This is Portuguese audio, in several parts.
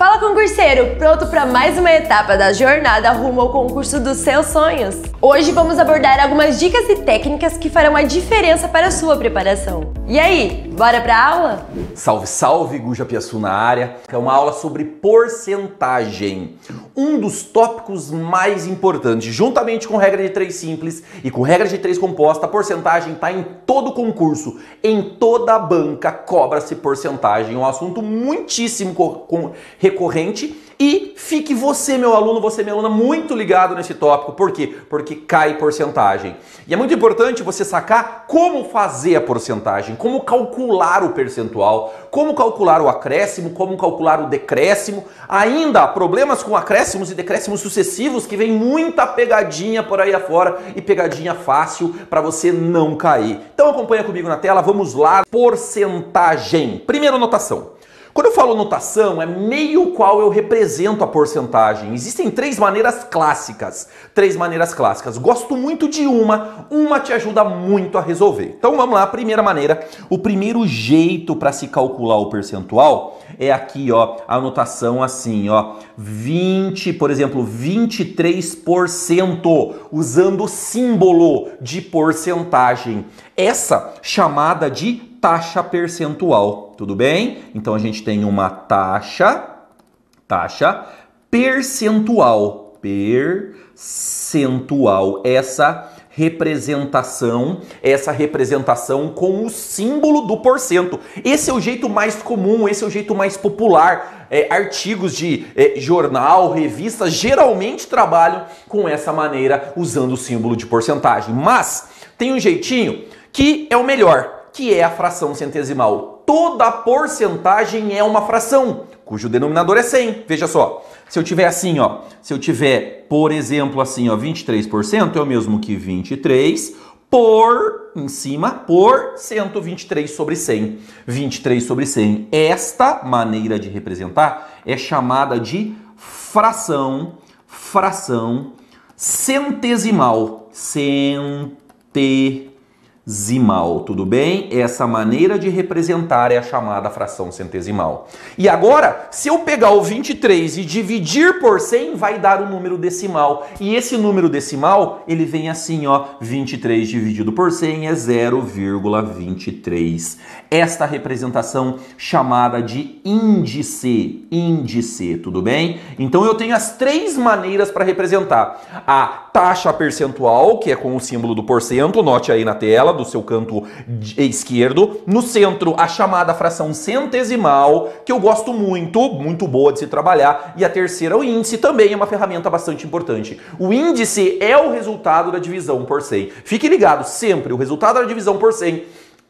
Fala, concurseiro! Pronto para mais uma etapa da jornada rumo ao concurso dos seus sonhos? Hoje vamos abordar algumas dicas e técnicas que farão a diferença para a sua preparação. E aí, bora pra aula? Salve, salve, Guja Piaçu na área. É uma aula sobre porcentagem. Um dos tópicos mais importantes, juntamente com regra de 3 simples e com regra de 3 composta, a porcentagem está em todo concurso, em toda banca cobra-se porcentagem. É um assunto muitíssimo recorrente e fique você, meu aluno, você, minha aluna, muito ligado nesse tópico. Por quê? Porque cai porcentagem. E é muito importante você sacar como fazer a porcentagem, como calcular o percentual, como calcular o acréscimo, como calcular o decréscimo. Ainda há problemas com acréscimos e decréscimos sucessivos, que vem muita pegadinha por aí afora e pegadinha fácil para você não cair. Então acompanha comigo na tela, vamos lá. Porcentagem. Primeira notação. Quando eu falo notação, é meio qual eu represento a porcentagem. Existem 3 maneiras clássicas. 3 maneiras clássicas. Gosto muito de uma te ajuda muito a resolver. Então vamos lá, primeira maneira. O primeiro jeito para se calcular o percentual é aqui, ó, a notação assim, ó, 20, por exemplo, 23%, usando o símbolo de porcentagem. Essa chamada de taxa percentual, tudo bem? Então a gente tem uma taxa percentual, essa representação com o símbolo do porcento. Esse é o jeito mais comum, esse é o jeito mais popular. Artigos de jornal, revistas, geralmente trabalham com essa maneira, usando o símbolo de porcentagem. Mas tem um jeitinho que é o melhor, que é a fração centesimal. Toda porcentagem é uma fração, cujo denominador é 100. Veja só, se eu tiver assim, ó, se eu tiver, por exemplo, assim, ó, 23% é o mesmo que 23 por, em cima, por 123 sobre 100. 23 sobre 100. Esta maneira de representar é chamada de fração centesimal. Tudo bem? Essa maneira de representar é a chamada fração centesimal. E agora, se eu pegar o 23 e dividir por 100, vai dar um número decimal. E esse número decimal, ele vem assim, ó, 23 dividido por 100 é 0,23. Esta representação chamada de índice, tudo bem? Então eu tenho as 3 maneiras para representar. A taxa percentual, que é com o símbolo do porcento, note aí na tela, do seu canto esquerdo. No centro, a chamada fração centesimal, que eu gosto muito boa de se trabalhar. E a terceira, o índice, também é uma ferramenta bastante importante. O índice é o resultado da divisão por 100. Fique ligado, sempre o resultado da divisão por 100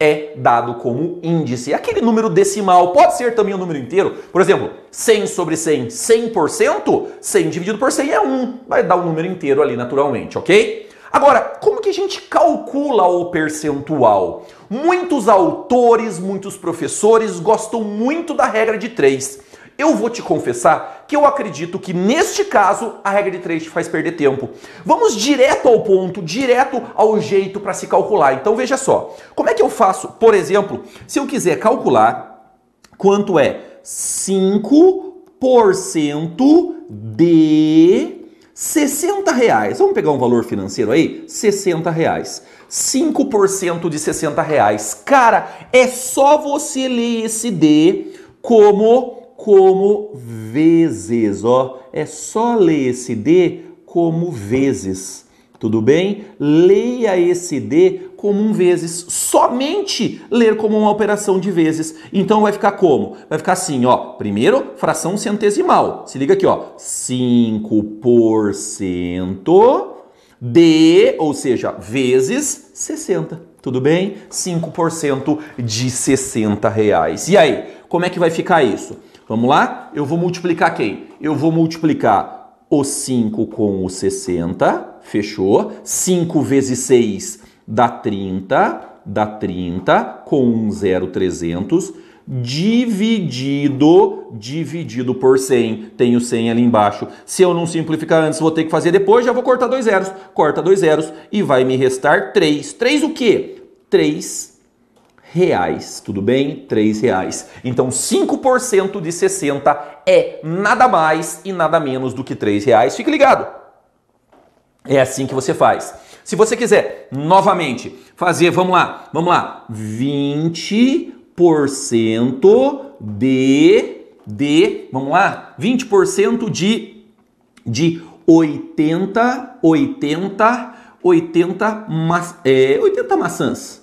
é dado como índice. Aquele número decimal pode ser também um número inteiro. Por exemplo, 100 sobre 100, 100%, 100 dividido por 100 é 1. Vai dar um número inteiro ali naturalmente, ok? Agora, como que a gente calcula o percentual? Muitos autores, muitos professores gostam muito da regra de 3. Eu vou te confessar que eu acredito que neste caso a regra de 3 te faz perder tempo. Vamos direto ao ponto, direto ao jeito para se calcular. Então veja só, como é que eu faço? Por exemplo, se eu quiser calcular quanto é 5% de 60 reais. Vamos pegar um valor financeiro aí? 60 reais. 5% de 60 reais. Cara, é só você ler esse D como vezes, ó. É só ler esse D como vezes. Tudo bem? Leia esse D como um vezes. Somente ler como uma operação de vezes. Então vai ficar como? Vai ficar assim, ó. Primeiro, fração centesimal. Se liga aqui, ó. 5% de, ou seja, vezes 60. Tudo bem? 5% de 60 reais. E aí, como é que vai ficar isso? Vamos lá? Eu vou multiplicar quem? Eu vou multiplicar o 5 com o 60, fechou? 5 vezes 6 dá 30, com um 0,300, dividido por 100. Tenho 100 ali embaixo. Se eu não simplificar antes, vou ter que fazer depois, já vou cortar 2 zeros. Corta 2 zeros e vai me restar 3. 3 o quê? 3 reais, tudo bem? 3 reais. Então 5% de 60 é nada mais e nada menos do que 3 reais. Fique ligado. É assim que você faz. Se você quiser, novamente, fazer, vamos lá, 20% vamos lá, 20% de 80 maçãs.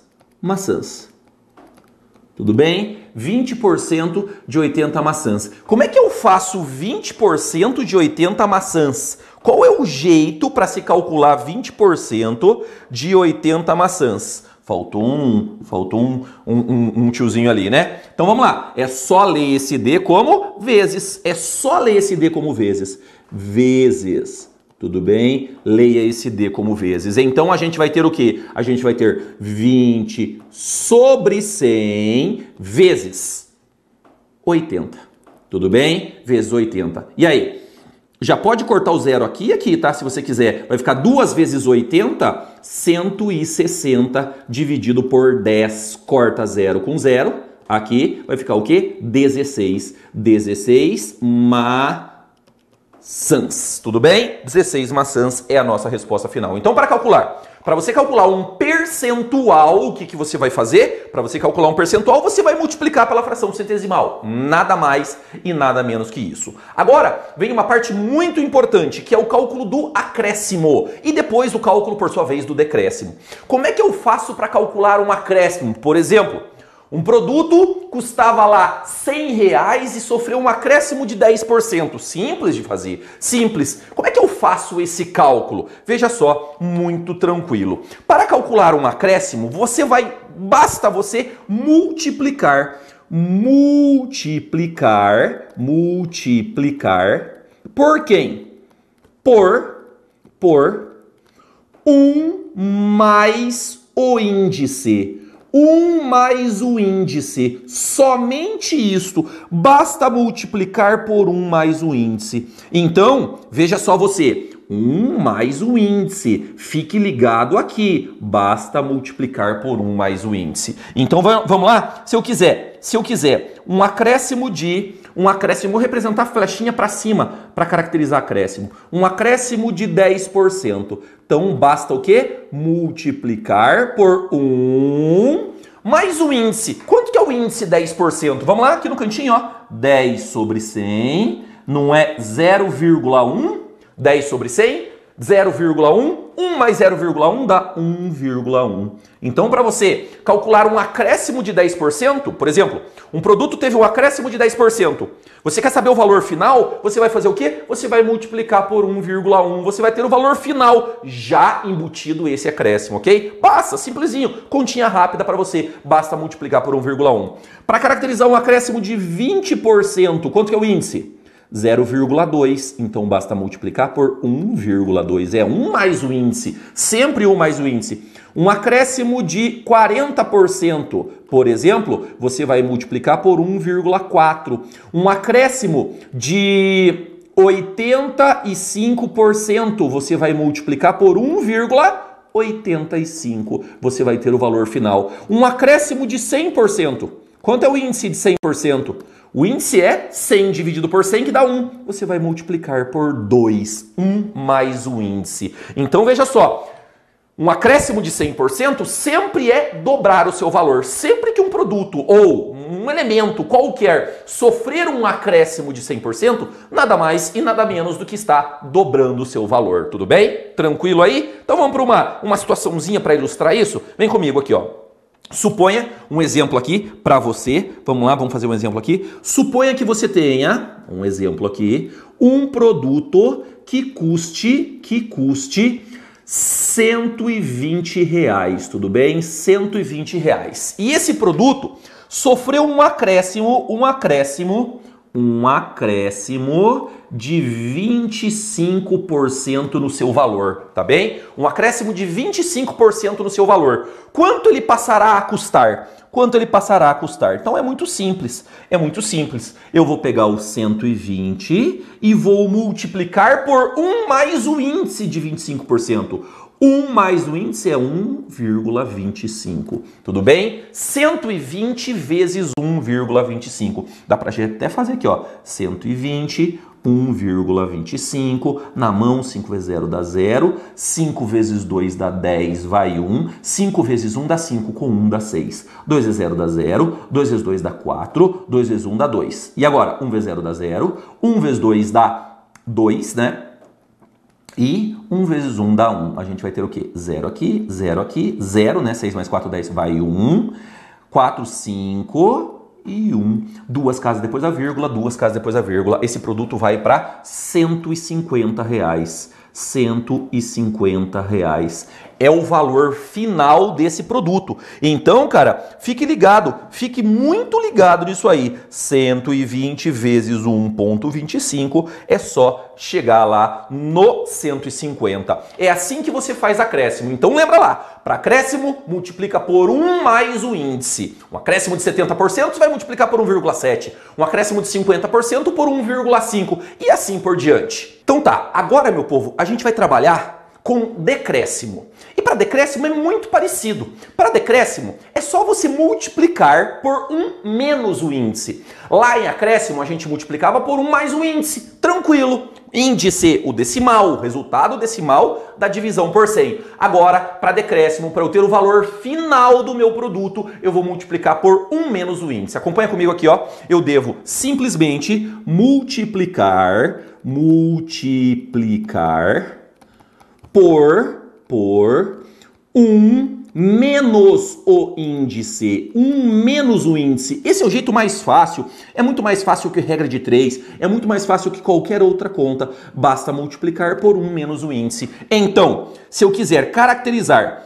Tudo bem? 20% de 80 maçãs. Como é que eu faço 20% de 80 maçãs? Qual é o jeito para se calcular 20% de 80 maçãs? Faltou um tiozinho ali, né? Então vamos lá. É só ler esse D como vezes. É só ler esse D como vezes. Vezes. Tudo bem? Leia esse D como vezes. Então a gente vai ter o quê? A gente vai ter 20 sobre 100 vezes 80. Tudo bem? Vezes 80. E aí? Já pode cortar o zero aqui e aqui, tá? Se você quiser. Vai ficar 2 vezes 80, 160 dividido por 10. Corta 0 com 0. Aqui vai ficar o quê? 16. 16 maçãs. Tudo bem? 16 maçãs é a nossa resposta final. Então, para calcular, para você calcular um percentual, o que você vai fazer? Para você calcular um percentual, você vai multiplicar pela fração centesimal. Nada mais e nada menos que isso. Agora, vem uma parte muito importante, que é o cálculo do acréscimo. E depois o cálculo, por sua vez, do decréscimo. Como é que eu faço para calcular um acréscimo? Por exemplo, um produto custava lá 100 reais e sofreu um acréscimo de 10%. Simples de fazer, simples. Como é que eu faço esse cálculo? Veja só, muito tranquilo. Para calcular um acréscimo, basta você multiplicar por quem? Por 1 mais o índice. 1 mais o índice, somente isto, basta multiplicar por 1 mais o índice. Então, veja só você, 1 mais o índice, fique ligado aqui, basta multiplicar por 1 mais o índice. Então, vamos lá? Se eu quiser um acréscimo vou representar a flechinha para cima para caracterizar acréscimo. Um acréscimo de 10%. Então, basta o quê? Multiplicar por 1 mais o índice. Quanto que é o índice 10%? Vamos lá, aqui no cantinho, ó. 10 sobre 100, não é 0,1? 10 sobre 100, 0,1. 1 mais 0,1 dá 1,1. Então, para você calcular um acréscimo de 10%, por exemplo, um produto teve um acréscimo de 10%. Você quer saber o valor final? Você vai fazer o quê? Você vai multiplicar por 1,1. Você vai ter o valor final já embutido esse acréscimo, ok? Basta, simplesinho. Continha rápida para você. Basta multiplicar por 1,1. Para caracterizar um acréscimo de 20%, quanto que é o índice? 0,2, então basta multiplicar por 1,2, é 1 mais o índice, sempre 1 mais o índice. Um acréscimo de 40%, por exemplo, você vai multiplicar por 1,4. Um acréscimo de 85%, você vai multiplicar por 1,85, você vai ter o valor final. Um acréscimo de 100%, quanto é o índice de 100%? O índice é 100 dividido por 100, que dá 1. Você vai multiplicar por 2. 1 mais o índice. Então, veja só. Um acréscimo de 100% sempre é dobrar o seu valor. Sempre que um produto ou um elemento qualquer sofrer um acréscimo de 100%, nada mais e nada menos do que está dobrando o seu valor. Tudo bem? Tranquilo aí? Então, vamos para uma situaçãozinha para ilustrar isso? Vem comigo aqui, ó. Suponha um exemplo aqui para você. Vamos lá, vamos fazer um exemplo aqui. Suponha que você tenha, um exemplo aqui, um produto que custe 120 reais, tudo bem? 120 reais. E esse produto sofreu um acréscimo de 25% no seu valor, tá bem? Um acréscimo de 25% no seu valor. Quanto ele passará a custar? Quanto ele passará a custar? Então é muito simples, Eu vou pegar o 120 e vou multiplicar por 1 mais o índice de 25%. 1 mais o índice é 1,25. Tudo bem? 120 vezes 1,25. Dá pra gente até fazer aqui, ó. 120, 1,25. Na mão, 5 vezes 0 dá 0. 5 vezes 2 dá 10, vai 1. 5 vezes 1 dá 5, com 1 dá 6. 2 vezes 0 dá 0. 2 vezes 2 dá 4. 2 vezes 1 dá 2. E agora, 1 vezes 0 dá 0. 1 vezes 2 dá 2, né? E 1 vezes 1 dá 1. A gente vai ter o quê? 0 aqui, 0, né? 6 mais 4, 10, vai 1. 4, 5 e 1. 2 casas depois da vírgula, 2 casas depois da vírgula. Esse produto vai para R$ 150. R$ 150 é o valor final desse produto. Então, cara, fique ligado, fique muito ligado nisso aí. 120 vezes 1,25 é só chegar lá no 150. É assim que você faz acréscimo. Então lembra lá, para acréscimo multiplica por 1 mais o índice. Um acréscimo de 70% você vai multiplicar por 1,7. Um acréscimo de 50% por 1,5 e assim por diante. Então tá, agora meu povo, a gente vai trabalhar com decréscimo. E para decréscimo é muito parecido. Para decréscimo é só você multiplicar por 1 menos o índice. Lá em acréscimo a gente multiplicava por 1 mais o índice. Tranquilo. Índice, o decimal, o resultado decimal da divisão por 100. Agora, para decréscimo, para eu ter o valor final do meu produto, eu vou multiplicar por 1 menos o índice. Acompanha comigo aqui, ó. Eu devo simplesmente multiplicar por 1 menos o índice. 1 menos o índice. Esse é o jeito mais fácil. É muito mais fácil que regra de 3. É muito mais fácil que qualquer outra conta. Basta multiplicar por 1 menos o índice. Então, se eu quiser caracterizar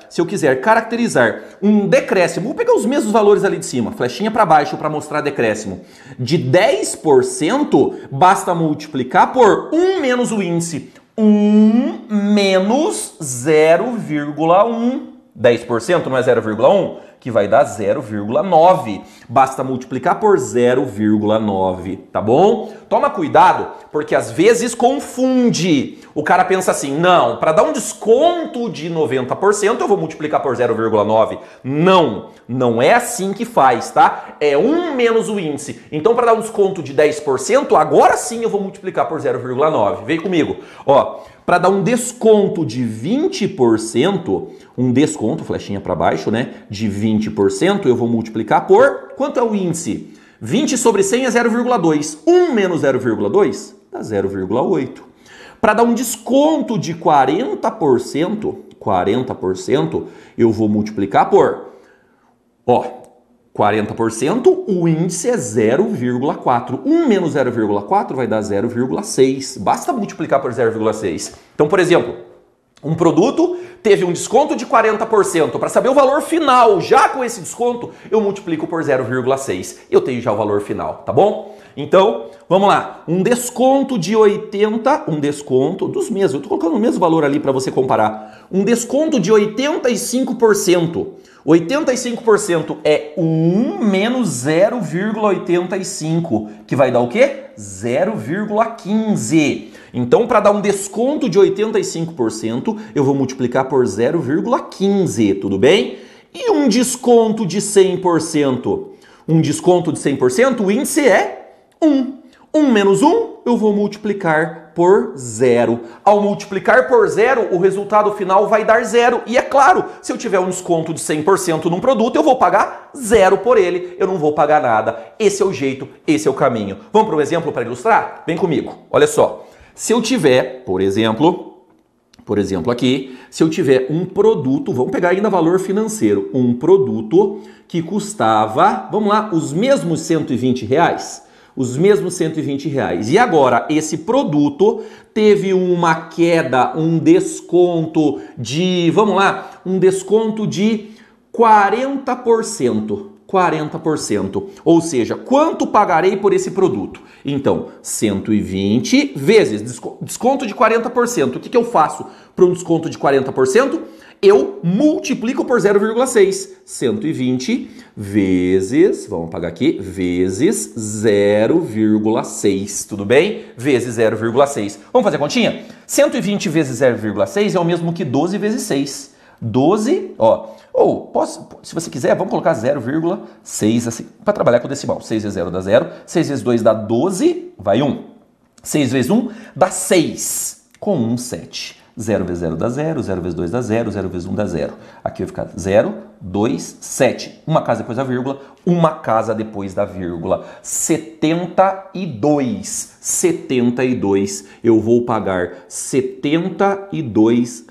um decréscimo, vou pegar os mesmos valores ali de cima, flechinha para baixo para mostrar decréscimo, de 10%, basta multiplicar por 1 menos o índice. 1 menos 0,1. 10% não é 0,1? Que vai dar 0,9. Basta multiplicar por 0,9, tá bom? Toma cuidado, porque às vezes confunde. O cara pensa assim, não, para dar um desconto de 90% eu vou multiplicar por 0,9. Não é assim que faz, tá? É 1 menos o índice. Então, para dar um desconto de 10%, agora sim eu vou multiplicar por 0,9. Vem comigo. Ó, para dar um desconto de 20%, um desconto, flechinha para baixo, né, de 20%, eu vou multiplicar por... Quanto é o índice? 20 sobre 100 é 0,2. 1 menos 0,2 dá 0,8. Para dar um desconto de 40%, eu vou multiplicar por... Ó, 40%, o índice é 0,4. 1 menos 0,4 vai dar 0,6. Basta multiplicar por 0,6. Então, por exemplo, um produto teve um desconto de 40%. Para saber o valor final, já com esse desconto, eu multiplico por 0,6. Eu tenho já o valor final, tá bom? Então, vamos lá. Um desconto de 80, um desconto dos mesmos. Eu estou colocando o mesmo valor ali para você comparar. Um desconto de 85%. 85% é 1 menos 0,85, que vai dar o quê? 0,15. Então, para dar um desconto de 85%, eu vou multiplicar por 0,15, tudo bem? E um desconto de 100%? Um desconto de 100%, o índice é 1. 1 menos 1, eu vou multiplicar por 0. Ao multiplicar por 0, o resultado final vai dar 0. E é claro, se eu tiver um desconto de 100% num produto, eu vou pagar 0 por ele. Eu não vou pagar nada. Esse é o jeito, esse é o caminho. Vamos para um exemplo para ilustrar? Vem comigo. Olha só. Se eu tiver, por exemplo aqui, se eu tiver um produto, vamos pegar ainda valor financeiro, um produto que custava, vamos lá, os mesmos R$120. Os mesmos R$120. E agora, esse produto teve uma queda, um desconto de, vamos lá, um desconto de 40%. 40%. Ou seja, quanto pagarei por esse produto? Então, 120 vezes desconto de 40%. O que eu faço para um desconto de 40%? eu multiplico por 0,6. 120 vezes, vamos apagar aqui, vezes 0,6, tudo bem? Vezes 0,6. Vamos fazer a continha? 120 vezes 0,6 é o mesmo que 12 vezes 6. 12, ó, se você quiser, vamos colocar 0,6 assim, para trabalhar com o decimal. 6 vezes 0 dá 0, 6 vezes 2 dá 12, vai 1. 6 vezes 1 dá 6, com 1, 7. 0 vezes 0 dá 0, 0 vezes 2 dá 0, 0 vezes 1 dá 0. Aqui vai ficar 0, 2, 7. Uma casa depois da vírgula, uma casa depois da vírgula. 72. 72. Eu vou pagar R$ 72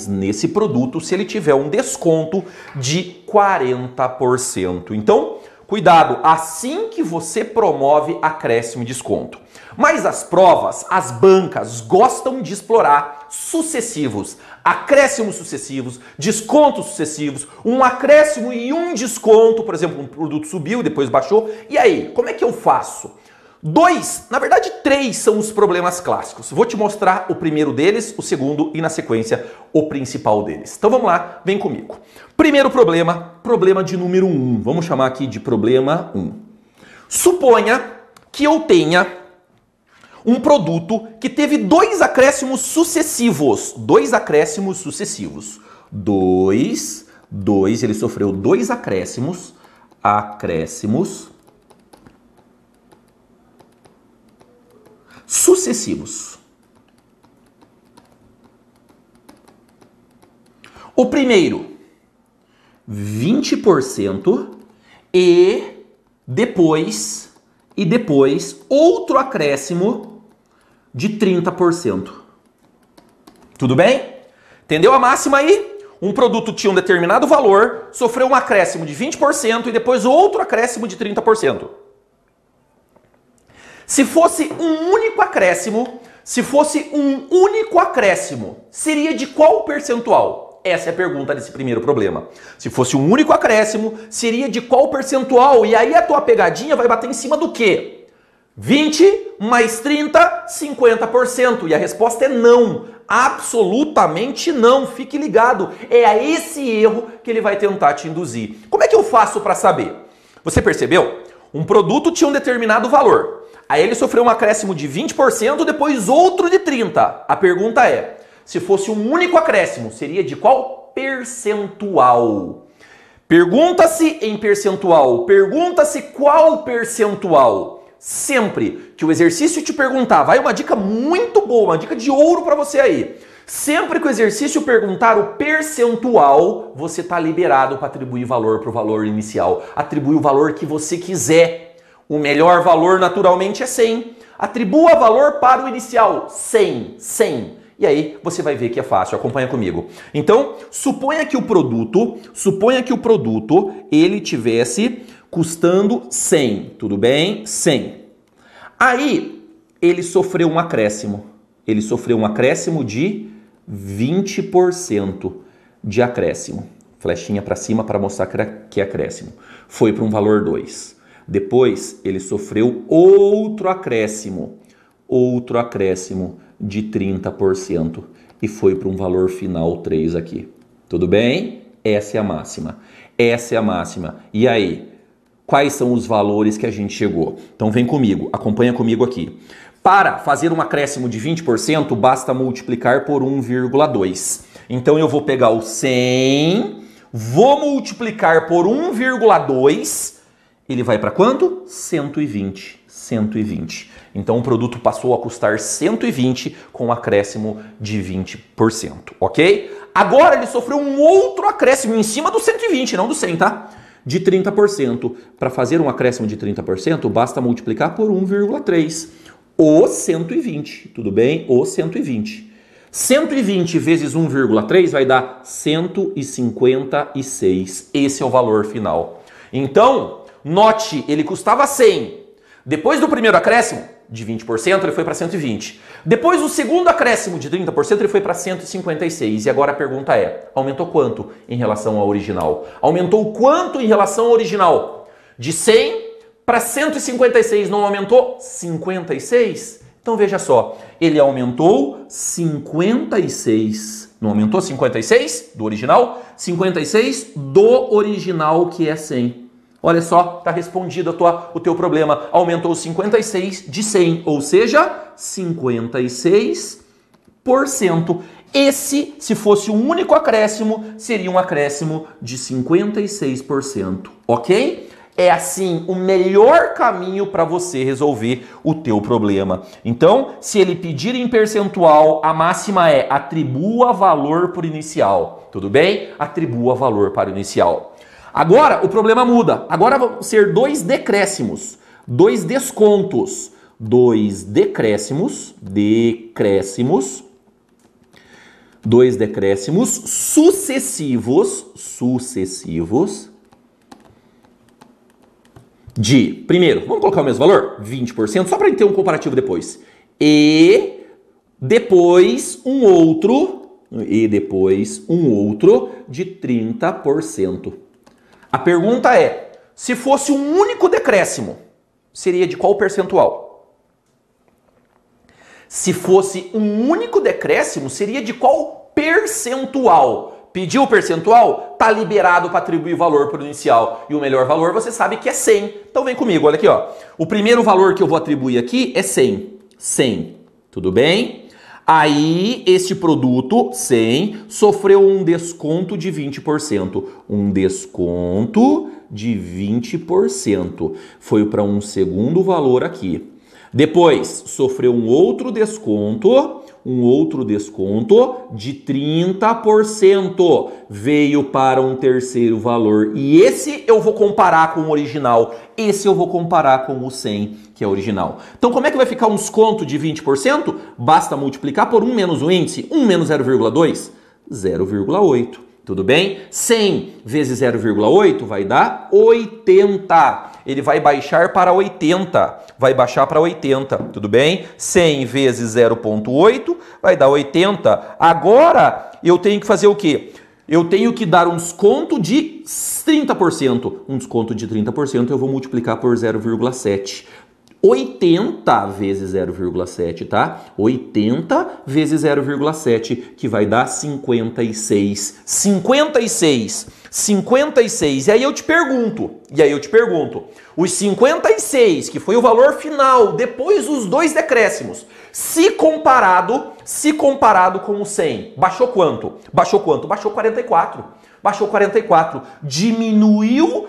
nesse produto se ele tiver um desconto de 40%. Então, cuidado, assim que você promove acréscimo e desconto. Mas as provas, as bancas gostam de explorar sucessivos, acréscimos sucessivos, descontos sucessivos, um acréscimo e um desconto, por exemplo, um produto subiu, depois baixou. E aí, como é que eu faço? 2, na verdade 3 são os problemas clássicos. Vou te mostrar o primeiro deles, o segundo e na sequência o principal deles. Então vamos lá, vem comigo. Primeiro problema, problema de número 1. Vamos chamar aqui de problema 1. Suponha que eu tenha um produto que teve 2 acréscimos sucessivos. 2 acréscimos sucessivos. 2, ele sofreu 2 acréscimos sucessivos. O primeiro, 20% e depois outro acréscimo de 30%. Tudo bem? Entendeu a máxima aí? Um produto tinha um determinado valor, sofreu um acréscimo de 20% e depois outro acréscimo de 30%. Se fosse um único acréscimo, seria de qual percentual? Essa é a pergunta desse primeiro problema. Se fosse um único acréscimo, seria de qual percentual? E aí a tua pegadinha vai bater em cima do quê? 20 mais 30, 50%. E a resposta é não. Absolutamente não. Fique ligado. É a esse erro que ele vai tentar te induzir. Como é que eu faço para saber? Você percebeu? Um produto tinha um determinado valor. Aí ele sofreu um acréscimo de 20%, depois outro de 30%. A pergunta é, se fosse um único acréscimo, seria de qual percentual? Pergunta-se em percentual. Pergunta-se qual percentual. Sempre que o exercício te perguntar, vai uma dica muito boa, uma dica de ouro para você aí. Sempre que o exercício perguntar o percentual, você está liberado para atribuir valor para o valor inicial. Atribui o valor que você quiser. O melhor valor naturalmente é 100. Atribua valor para o inicial, 100, 100. E aí você vai ver que é fácil, acompanha comigo. Então, suponha que o produto ele tivesse custando 100, tudo bem? 100. Aí ele sofreu um acréscimo. Ele sofreu um acréscimo de 20% de acréscimo. Flechinha para cima para mostrar que é acréscimo. Foi para um valor 2. Depois ele sofreu outro acréscimo de 30% e foi para um valor final 3 aqui. Tudo bem? Essa é a máxima. Essa é a máxima. E aí, quais são os valores que a gente chegou? Então vem comigo, acompanha comigo aqui. Para fazer um acréscimo de 20%, basta multiplicar por 1,2. Então eu vou pegar o 100, vou multiplicar por 1,2, ele vai para quanto? 120. 120. Então o produto passou a custar 120 com um acréscimo de 20%, ok? Agora ele sofreu um outro acréscimo em cima do 120, não do 100, tá? De 30%. Para fazer um acréscimo de 30%, basta multiplicar por 1,3. O 120, tudo bem? O 120. 120 vezes 1,3 vai dar 156. Esse é o valor final. Então, note, ele custava 100. Depois do primeiro acréscimo, de 20%, ele foi para 120. Depois do segundo acréscimo, de 30%, ele foi para 156. E agora a pergunta é, aumentou quanto em relação ao original? Aumentou quanto em relação ao original? De 100 para 156, não aumentou 56? Então veja só, ele aumentou 56 Não aumentou 56 do original? 56 do original, que é 100. Olha só, tá respondido o teu problema. Aumentou 56 de 100, ou seja, 56%. Esse, se fosse um único acréscimo, seria um acréscimo de 56%, ok? É assim o melhor caminho para você resolver o teu problema. Então, se ele pedir em percentual, a máxima é atribua valor para o inicial. Tudo bem? Atribua valor para o inicial. Agora, o problema muda. Agora vão ser dois decréscimos, dois descontos, dois decréscimos, dois decréscimos sucessivos de, primeiro, vamos colocar o mesmo valor? 20%, só para ter um comparativo depois. E depois um outro de 30%. A pergunta é, se fosse um único decréscimo, seria de qual percentual? Se fosse um único decréscimo, seria de qual percentual? Pediu o percentual? Tá liberado para atribuir valor para o inicial. E o melhor valor você sabe que é 100. Então vem comigo, olha aqui, ó. O primeiro valor que eu vou atribuir aqui é 100. 100. Tudo bem? Aí, este produto, 100, sofreu um desconto de 20%. Um desconto de 20%. Foi para um segundo valor aqui. Depois, sofreu um outro desconto de 30%. Veio para um terceiro valor. E esse eu vou comparar com o original. Esse eu vou comparar com o 100, que é original. Então, como é que vai ficar um desconto de 20%? Basta multiplicar por 1 menos o índice. 1 menos 0,2? 0,8. Tudo bem? 100 vezes 0,8 vai dar 80. Ele vai baixar para 80. Vai baixar para 80. Tudo bem? 100 vezes 0,8 vai dar 80. Agora, eu tenho que fazer o quê? Eu tenho que dar um desconto de 30%. Um desconto de 30% eu vou multiplicar por 0,7. 80 vezes 0,7, tá? 80 vezes 0,7, que vai dar 56. 56. 56. E aí eu te pergunto, os 56, que foi o valor final, depois dos dois decréscimos, se comparado com o 100, baixou quanto? Baixou 44. Baixou 44. Diminuiu,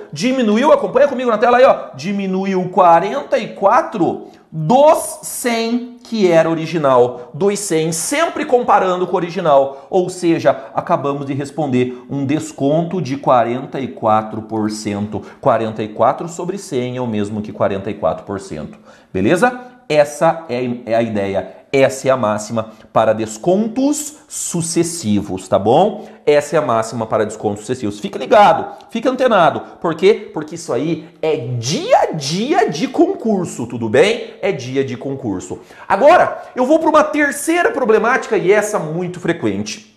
acompanha comigo na tela aí, ó. Diminuiu 44 dos 100 que era original. Dos 100, sempre comparando com o original. Ou seja, acabamos de responder um desconto de 44%. 44 sobre 100 é o mesmo que 44%. Beleza? Essa é a ideia. Essa é a máxima para descontos sucessivos, tá bom? Essa é a máxima para descontos sucessivos. Fica ligado, fica antenado. Por quê? Porque isso aí é dia a dia de concurso, tudo bem? É dia de concurso. Agora, eu vou para uma terceira problemática e essa muito frequente.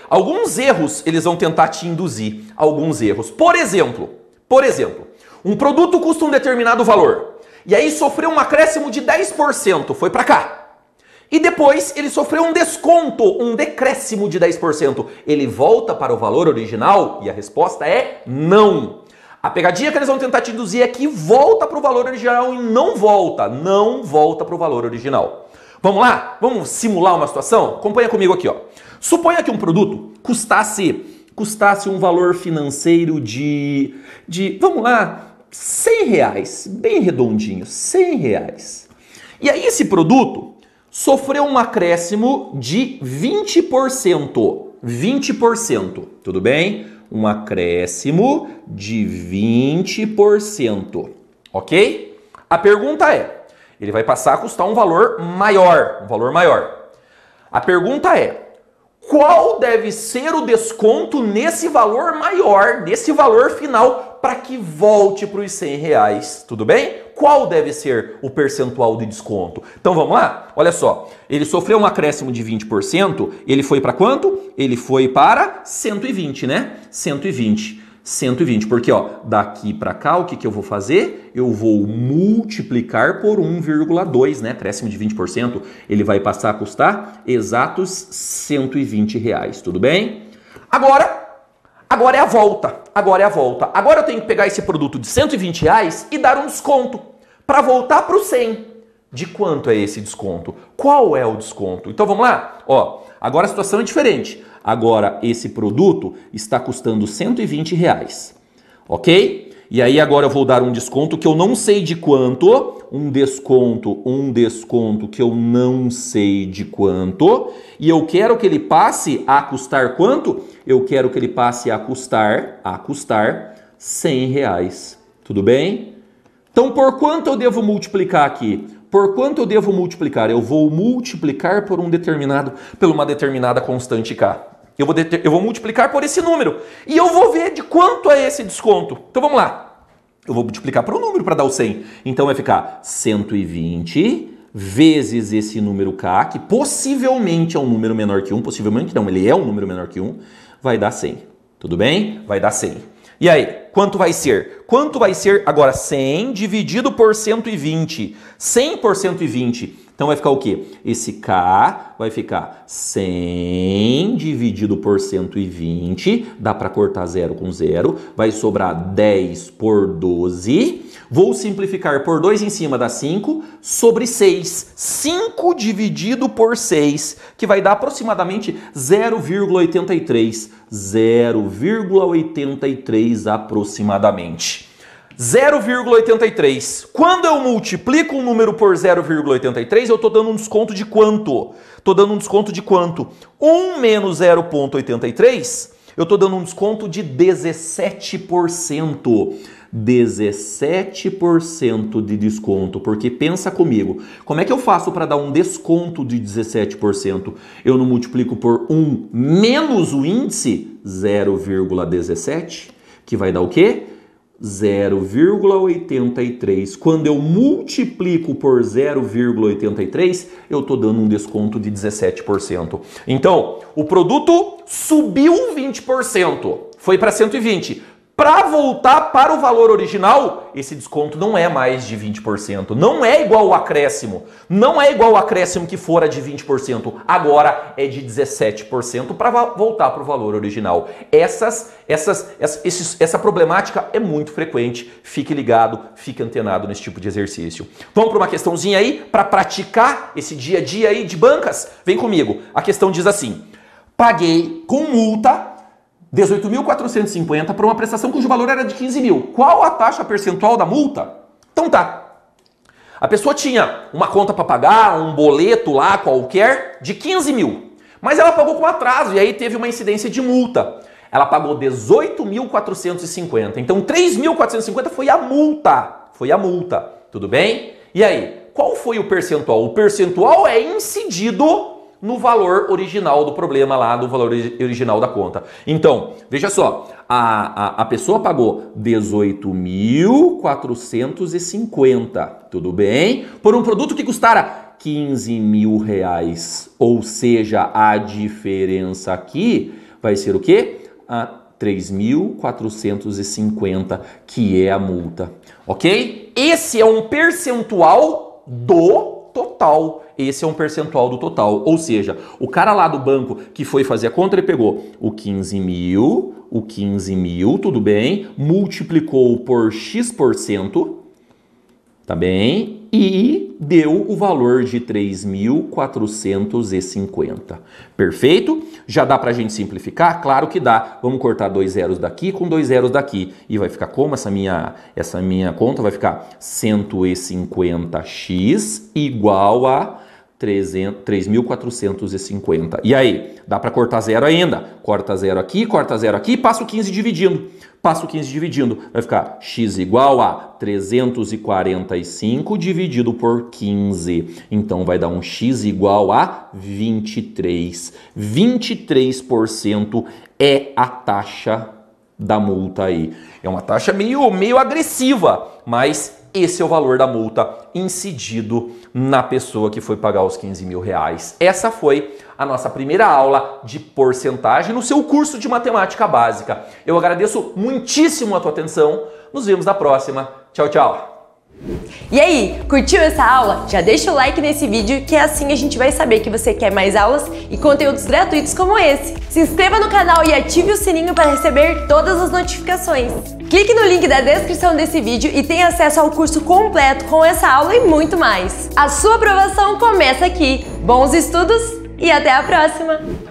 Alguns erros eles vão tentar te induzir. Alguns erros. Por exemplo, um produto custa um determinado valor. E aí sofreu um acréscimo de 10%, foi para cá. E depois ele sofreu um desconto, um decréscimo de 10%. Ele volta para o valor original? E a resposta é não. A pegadinha que eles vão tentar te induzir é que volta para o valor original e não volta para o valor original. Vamos lá? Vamos simular uma situação? Acompanha comigo aqui, ó. Suponha que um produto custasse um valor financeiro de vamos lá, R$100, bem redondinho, R$100. E aí esse produto sofreu um acréscimo de 20%. 20%, tudo bem? Um acréscimo de 20%, ok? A pergunta é, ele vai passar a custar um valor maior, A pergunta é, qual deve ser o desconto nesse valor maior, nesse valor final, para que volte para os R$100, tudo bem? Qual deve ser o percentual de desconto? Então vamos lá? Olha só, ele sofreu um acréscimo de 20%, ele foi para quanto? Ele foi para 120, né? 120. 120, porque ó, daqui para cá o que eu vou fazer? Eu vou multiplicar por 1,2, né? Acréscimo de 20%, ele vai passar a custar exatos R$120, tudo bem? Agora é a volta, agora eu tenho que pegar esse produto de R$120 e dar um desconto para voltar para o 100. De quanto é esse desconto? Qual é o desconto? Então vamos lá? Ó, agora a situação é diferente. Agora esse produto está custando R$120, ok? E aí agora eu vou dar um desconto que eu não sei de quanto, um desconto que eu não sei de quanto, e eu quero que ele passe a custar quanto? Eu quero que ele passe a custar R$100, tudo bem? Então por quanto eu devo multiplicar aqui? Por quanto eu devo multiplicar? Eu vou multiplicar por uma determinada constante K. Eu vou multiplicar por esse número. E eu vou ver de quanto é esse desconto. Então vamos lá. Eu vou multiplicar por um número para dar o 100. Então vai ficar 120 vezes esse número K, que possivelmente é um número menor que 1. Possivelmente não, ele é um número menor que 1. Vai dar 100. Tudo bem? Vai dar 100. E aí, quanto vai ser? Quanto vai ser agora 100 dividido por 120? 100 por 120. Então vai ficar o quê? Esse K vai ficar 100 dividido por 120. Dá para cortar 0 com 0. Vai sobrar 10 por 12. Vou simplificar por 2 em cima dá 5 sobre 6. 5 dividido por 6, que vai dar aproximadamente 0,83. 0,83 aproximadamente. 0,83. Quando eu multiplico um número por 0,83, eu estou dando um desconto de quanto? Estou dando um desconto de quanto? 1 menos 0,83, eu estou dando um desconto de 17%. 17% de desconto, porque pensa comigo, como é que eu faço para dar um desconto de 17%? Eu não multiplico por 1 menos o índice 0,17, que vai dar o quê? 0,83. Quando eu multiplico por 0,83, eu estou dando um desconto de 17%. Então, o produto subiu 20%, foi para 120. Para voltar para o valor original, esse desconto não é mais de 20%. Não é igual ao acréscimo. Não é igual ao acréscimo que fora de 20%. Agora é de 17% para voltar para o valor original. Essa problemática é muito frequente. Fique ligado, fique antenado nesse tipo de exercício. Vamos para uma questãozinha aí para praticar esse dia a dia aí de bancas? Vem comigo. A questão diz assim: paguei com multa 18.450 por uma prestação cujo valor era de 15 mil. Qual a taxa percentual da multa? Então tá. A pessoa tinha uma conta para pagar, um boleto lá qualquer de 15 mil. Mas ela pagou com atraso e aí teve uma incidência de multa. Ela pagou 18.450. Então 3.450 foi a multa. Foi a multa. Tudo bem? E aí, qual foi o percentual? O percentual é incidido no valor original do problema lá, do valor original da conta. Então, veja só, a pessoa pagou 18.450, tudo bem? Por um produto que custara 15 mil reais, ou seja, a diferença aqui vai ser o quê? 3.450, que é a multa, ok? Esse é um percentual do total. Esse é um percentual do total. Ou seja, o cara lá do banco que foi fazer a conta, ele pegou o 15 mil, tudo bem, multiplicou por X%, tá bem? E deu o valor de 3.450. Perfeito? Já dá pra gente simplificar? Claro que dá. Vamos cortar 2 zeros daqui com 2 zeros daqui. E vai ficar como essa minha conta? Vai ficar 150x igual a 3.450. E aí? Dá para cortar zero ainda. Corta zero aqui e passa o 15 dividindo. Vai ficar x igual a 345 dividido por 15. Então vai dar um x igual a 23. 23% é a taxa da multa aí. É uma taxa meio agressiva, mas esse é o valor da multa incidido na pessoa que foi pagar os 15 mil reais. Essa foi a nossa primeira aula de porcentagem no seu curso de matemática básica. Eu agradeço muitíssimo a tua atenção. Nos vemos na próxima. Tchau, tchau! E aí, curtiu essa aula? Já deixa o like nesse vídeo que assim a gente vai saber que você quer mais aulas e conteúdos gratuitos como esse. Se inscreva no canal e ative o sininho para receber todas as notificações. Clique no link da descrição desse vídeo e tenha acesso ao curso completo com essa aula e muito mais. A sua aprovação começa aqui. Bons estudos e até a próxima!